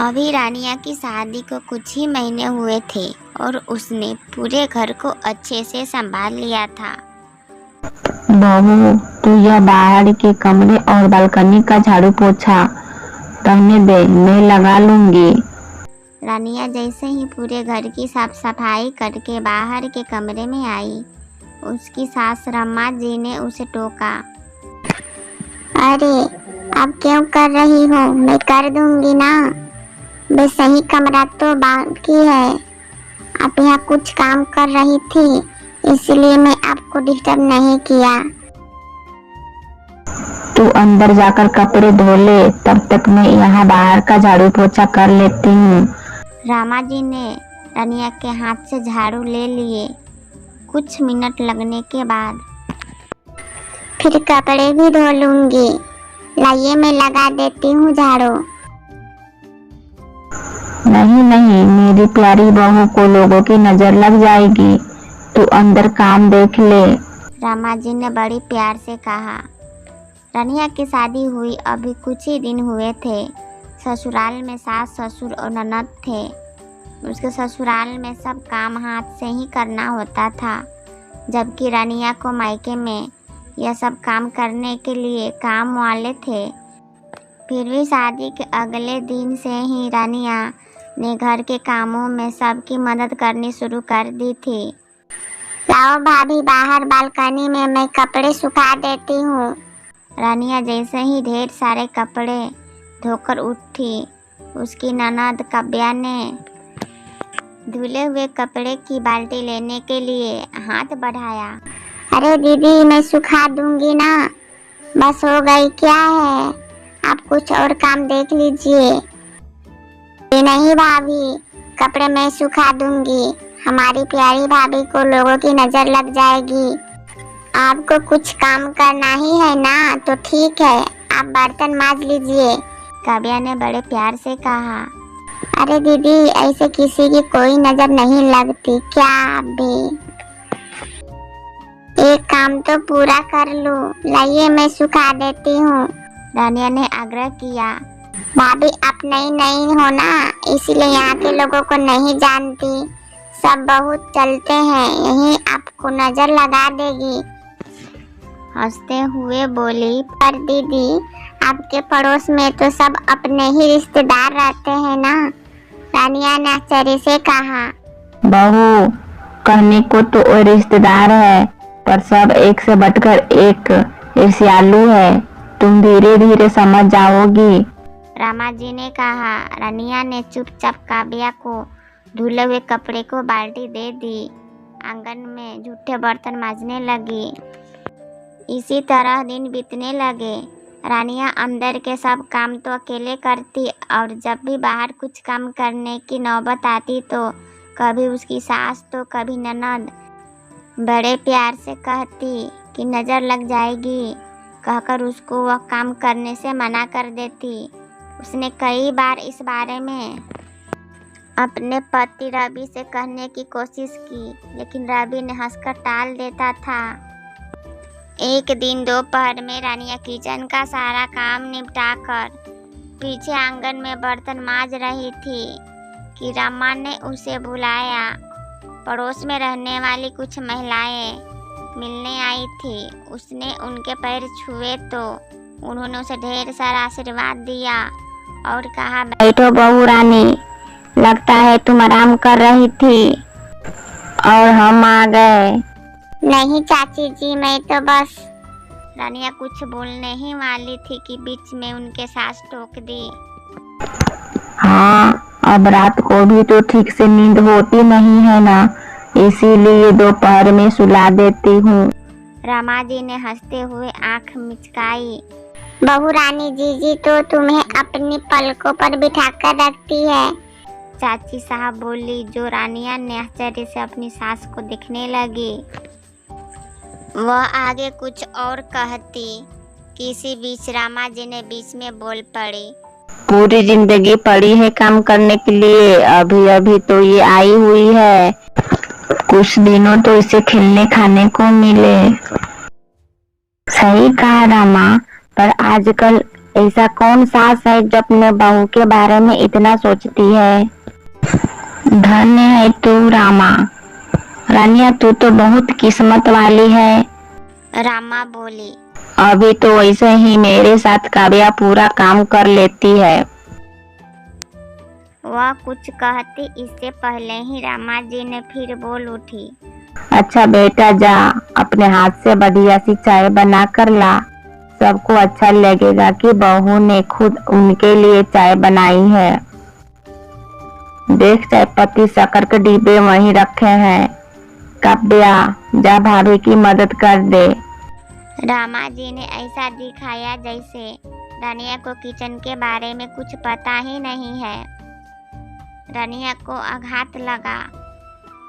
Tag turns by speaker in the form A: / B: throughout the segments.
A: अभी रानिया की शादी को कुछ ही महीने हुए थे और उसने पूरे घर को अच्छे से संभाल लिया था।
B: बहू, तू यह बाहर के कमरे और बालकनी का झाड़ू पोछा रहने दे, मैं लगा लूंगी।
A: रानिया जैसे ही पूरे घर की साफ सफाई करके बाहर के कमरे में आई, उसकी सास रमा जी ने उसे टोका।
C: अरे, अब क्यों कर रही हो? मैं कर दूंगी ना। बस सही कमरा तो बाकी है। आप यहाँ कुछ काम कर रही थी, इसलिए मैं आपको डिस्टर्ब नहीं किया।
B: तू अंदर जाकर कपड़े धो ले, तब तक मैं यहाँ बाहर का झाड़ू पोछा कर लेती हूँ।
A: रामा जी ने रानिया के हाथ से झाड़ू ले लिए। कुछ मिनट लगने के बाद
C: फिर कपड़े भी धो लूंगी। लाइए, मैं लगा देती हूँ झाड़ू।
B: नहीं नहीं, मेरी प्यारी बहू को लोगों की नजर लग जाएगी। तू अंदर काम देख ले।
A: रामा जी ने बड़ी प्यार से कहा। रानिया की शादी हुई अभी कुछ ही दिन हुए थे। ससुराल में सास ससुर और ननद थे। उसके ससुराल में सब काम हाथ से ही करना होता था, जबकि रानिया को मायके में यह सब काम करने के लिए काम वाले थे। फिर भी शादी के अगले दिन से ही रानिया ने घर के कामों में सबकी मदद करनी शुरू कर दी थी।
C: लाओ भाभी, बाहर बालकनी में मैं कपड़े सुखा देती हूँ।
A: रानिया जैसे ही ढेर सारे कपड़े धोकर उठी, उसकी ननद काव्या ने धुले हुए कपड़े की बाल्टी लेने के लिए हाथ बढ़ाया।
C: अरे दीदी, मैं सुखा दूंगी ना। बस हो गई, क्या है? आप कुछ और काम देख लीजिए। नहीं भाभी, कपड़े मैं सुखा दूंगी। हमारी प्यारी भाभी को लोगों की नजर लग जाएगी। आपको कुछ काम करना ही है ना, तो ठीक है, आप बर्तन मांज लीजिए।
A: काव्या ने बड़े प्यार से कहा।
C: अरे दीदी, ऐसे किसी की कोई नजर नहीं लगती क्या? आप भी एक काम तो पूरा कर लो। लाइए, मैं सुखा देती हूँ।
A: रानिया ने आग्रह किया।
C: भाभी, आप नई नई हो ना, इसलिए यहाँ के लोगों को नहीं जानती। सब बहुत चलते हैं, यही आपको नजर लगा देगी।
A: हंसते हुए बोली,
C: पर दीदी, आपके पड़ोस में तो सब अपने ही रिश्तेदार रहते हैं ना। रानिया ने आश्चर्य से कहा।
B: बहू, कहने को तो वो रिश्तेदार है, पर सब एक से बढ़कर एक ईर्ष्यालु है। तुम धीरे धीरे समझ जाओगी।
A: रामा जी ने कहा। रानिया ने चुपचाप काव्या को धुले हुए कपड़े को बाल्टी दे दी। आंगन में जूठे बर्तन मांजने लगी। इसी तरह दिन बीतने लगे। रानिया अंदर के सब काम तो अकेले करती और जब भी बाहर कुछ काम करने की नौबत आती तो कभी उसकी सास तो कभी ननद बड़े प्यार से कहती कि नज़र लग जाएगी, कहकर उसको वह काम करने से मना कर देती। उसने कई बार इस बारे में अपने पति रवि से कहने की कोशिश की, लेकिन रवि ने हंसकर टाल देता था। एक दिन दोपहर में रानिया किचन का सारा काम निपटाकर पीछे आंगन में बर्तन मांज रही थी कि रमा ने उसे बुलाया। पड़ोस में रहने वाली कुछ महिलाएं मिलने आई थी। उसने उनके पैर छुए तो उन्होंने उसे ढेर सारा आशीर्वाद दिया और कहा,
B: बैठो बहू रानी, लगता है तुम आराम कर रही थी और हम आ गए।
C: नहीं चाची जी, मैं तो बस।
A: रानिया कुछ बोलने ही वाली थी कि बीच में उनके सास टोक दी।
B: हाँ, अब रात को भी तो ठीक से नींद होती नहीं है ना, इसीलिए दोपहर में सुला देती हूँ।
A: रमा जी ने हंसते हुए आंख मिचकाई।
C: बहू रानी जीजी तो तुम्हें अपनी पलकों पर बिठाकर रखती है।
A: चाची साहब बोली, जो रानिया ने आश्चर्य से अपनी सास को देखने लगी। वह आगे कुछ और कहती कि इसी बीच रामा जी ने बीच में बोल पड़ी।
B: पूरी जिंदगी पड़ी है काम करने के लिए, अभी अभी तो ये आई हुई है, कुछ दिनों तो इसे खेलने खाने को मिले। सही कहा रामा, पर आजकल ऐसा कौन सास है जो अपने बहू के बारे में इतना सोचती है। धन्य है तू रामा। रानिया तू तो बहुत किस्मत वाली है।
A: रामा बोली।
B: अभी तो वैसे ही मेरे साथ काव्या पूरा काम कर लेती है।
A: वह कुछ कहती इससे पहले ही रामा जी ने फिर बोल उठी।
B: अच्छा बेटा जा, अपने हाथ से बढ़िया सी चाय बना कर ला। सबको अच्छा लगेगा कि बहू ने खुद उनके लिए चाय बनाई है। देख चाय पत्ती शक्कर के डिब्बे वहीं रखे हैं। काव्या जा भाभी की मदद कर दे।
A: रामा जी ने ऐसा दिखाया जैसे रानिया को किचन के बारे में कुछ पता ही नहीं है। रानिया को आघात लगा,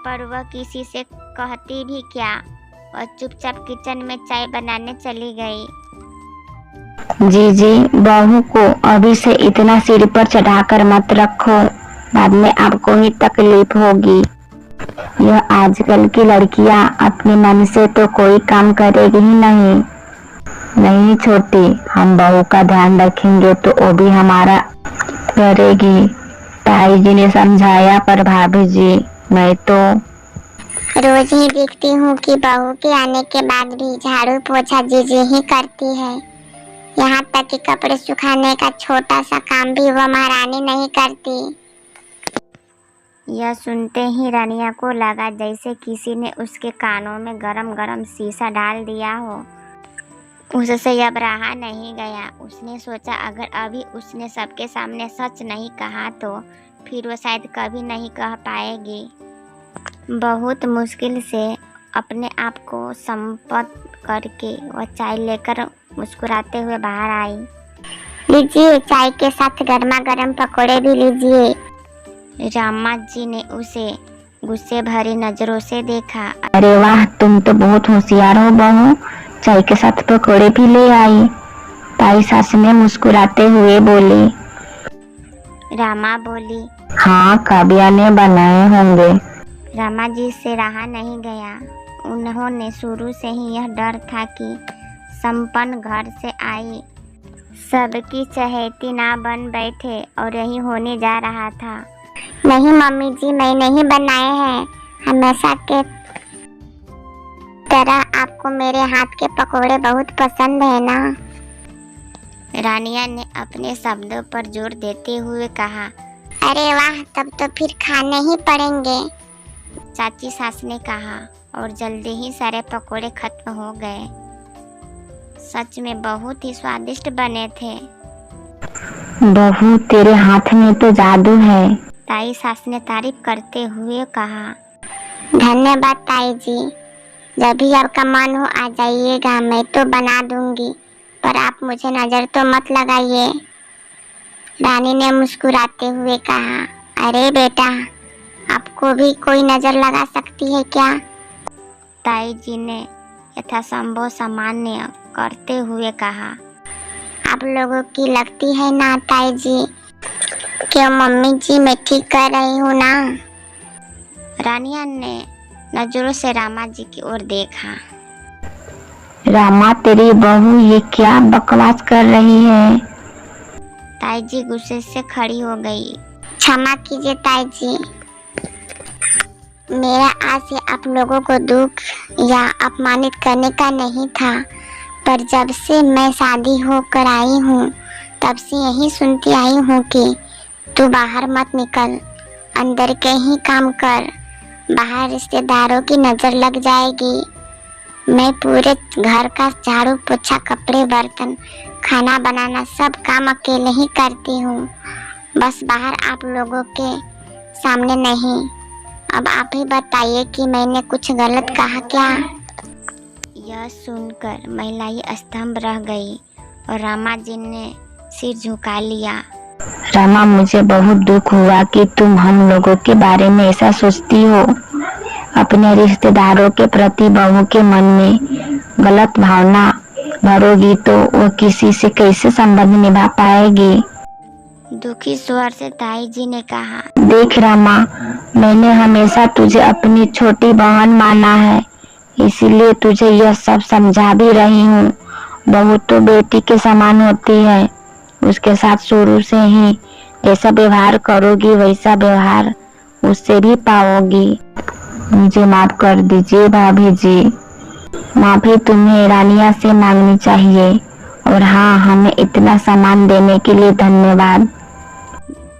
A: पर वह किसी से कहती भी क्या। वह चुपचाप किचन में चाय बनाने चली गई।
B: जी बहू को अभी से इतना सिर पर चढ़ाकर मत रखो, बाद में आपको ही तकलीफ होगी। यह आजकल की लड़कियां अपने मन से तो कोई काम करेगी ही नहीं। नहीं छोटी, हम बहू का ध्यान रखेंगे तो वो भी हमारा करेगी। ताई जी ने समझाया, पर भाभी जी मैं तो
C: रोज ही देखती हूँ कि बहू के आने के बाद भी झाड़ू पोछा जीजी ही करती है। यहाँ तक कि कपड़े सुखाने का छोटा सा काम भी वह महारानी नहीं करती।
A: यह सुनते ही रानिया को लगा जैसे किसी ने उसके कानों में गरम गरम शीशा डाल दिया हो। उससे अब रहा नहीं गया। उसने सोचा अगर अभी उसने सबके सामने सच नहीं कहा तो फिर वो शायद कभी नहीं कह पाएगी। बहुत मुश्किल से अपने आप को संपत करके वह चाय लेकर मुस्कुराते हुए बाहर आई।
C: लीजिए, चाय के साथ गर्मा गर्म पकोड़े भी लीजिए।
A: रामा जी ने उसे गुस्से भरी नजरों से देखा।
B: अरे वाह, तुम तो बहुत होशियार हो बहू, चाय के साथ पकोड़े भी ले आई। ताई सास ने मुस्कुराते हुए बोली।
A: रामा बोली।
B: हाँ, काव्या ने बनाए होंगे।
A: रामा जी से रहा नहीं गया। उन्होंने शुरू से ही यह डर था कि संपन्न घर से आई सबकी चहेती ना बन बैठे, और यही होने जा रहा था।
C: नहीं मम्मी जी, मैं नहीं बनाए हैं। हमेशा के तरह आपको मेरे हाथ के पकोड़े बहुत पसंद है ना।
A: रानिया ने अपने शब्दों पर जोर देते हुए कहा।
C: अरे वाह, तब तो फिर खाने ही पड़ेंगे।
A: चाची सास ने कहा, और जल्दी ही सारे पकोड़े खत्म हो गए। सच में बहुत ही स्वादिष्ट बने थे।
B: बहू तेरे हाथ में तो जादू है।
A: ताई सास ने तारीफ करते हुए कहा।
C: धन्यवाद ताई जी, जब भी आपका मन हो आ जाइएगा, मैं तो बना दूंगी, पर आप मुझे नजर तो मत लगाइए। रानी ने मुस्कुराते हुए कहा। अरे बेटा, आपको भी कोई नजर लगा सकती है क्या?
A: ताई जी ने यथासंभव सामान्य करते हुए कहा।
C: आप लोगों की लगती है ना ताई जी? क्यों मम्मी जी, मैं ठीक कर रही हूँ ना?
A: रानिया ने नजरों से रामा जी की ओर देखा।
B: रामा तेरी बहू ये क्या बकवास कर रही है?
A: ताई जी गुस्से से खड़ी हो गई।
C: क्षमा कीजिए ताई जी, मेरा आज से आप लोगों को दुख या अपमानित करने का नहीं था, पर जब से मैं शादी होकर आई हूँ तब से यही सुनती आई हूँ कि तू बाहर मत निकल, अंदर के ही काम कर, बाहर रिश्तेदारों की नज़र लग जाएगी। मैं पूरे घर का झाड़ू पोछा, कपड़े बर्तन, खाना बनाना सब काम अकेले ही करती हूँ, बस बाहर आप लोगों के सामने नहीं। अब आप ही बताइए कि मैंने कुछ गलत कहा क्या?
A: यह सुनकर महिलाएं स्तंभ रह गई और रामा जी ने सिर झुका लिया।
B: रामा, मुझे बहुत दुख हुआ कि तुम हम लोगों के बारे में ऐसा सोचती हो। अपने रिश्तेदारों के प्रति बहू के मन में गलत भावना भरोगी तो वो किसी से कैसे संबंध निभा पाएगी?
A: दुखी स्वर से ताई जी ने कहा।
B: देख रामा, मैंने हमेशा तुझे अपनी छोटी बहन माना है, इसीलिए तुझे यह सब समझा भी रही हूँ। बहू तो बेटी के समान होती है, उसके साथ शुरू से ही जैसा व्यवहार करोगी वैसा व्यवहार उससे भी पाओगी। मुझे माफ कर दीजिए भाभी जी। माफी तुम्हें रानिया से मांगनी चाहिए। और हाँ, हमें इतना सामान देने के लिए धन्यवाद।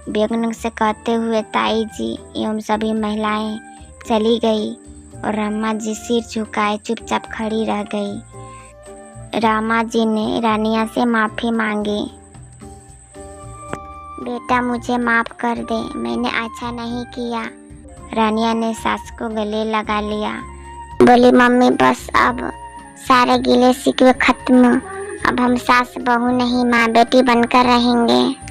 A: व्यंग से कहते हुए ताई जी एवं सभी महिलाएं चली गई और रामा जी सिर झुकाए चुपचाप खड़ी रह गई। रामा जी ने रानिया से माफ़ी मांगी। बेटा मुझे माफ़ कर दे, मैंने अच्छा नहीं किया। रानिया ने सास को गले लगा लिया।
C: बोली मम्मी बस अब सारे गिले शिकवे खत्म। अब हम सास बहू नहीं माँ बेटी बनकर रहेंगे।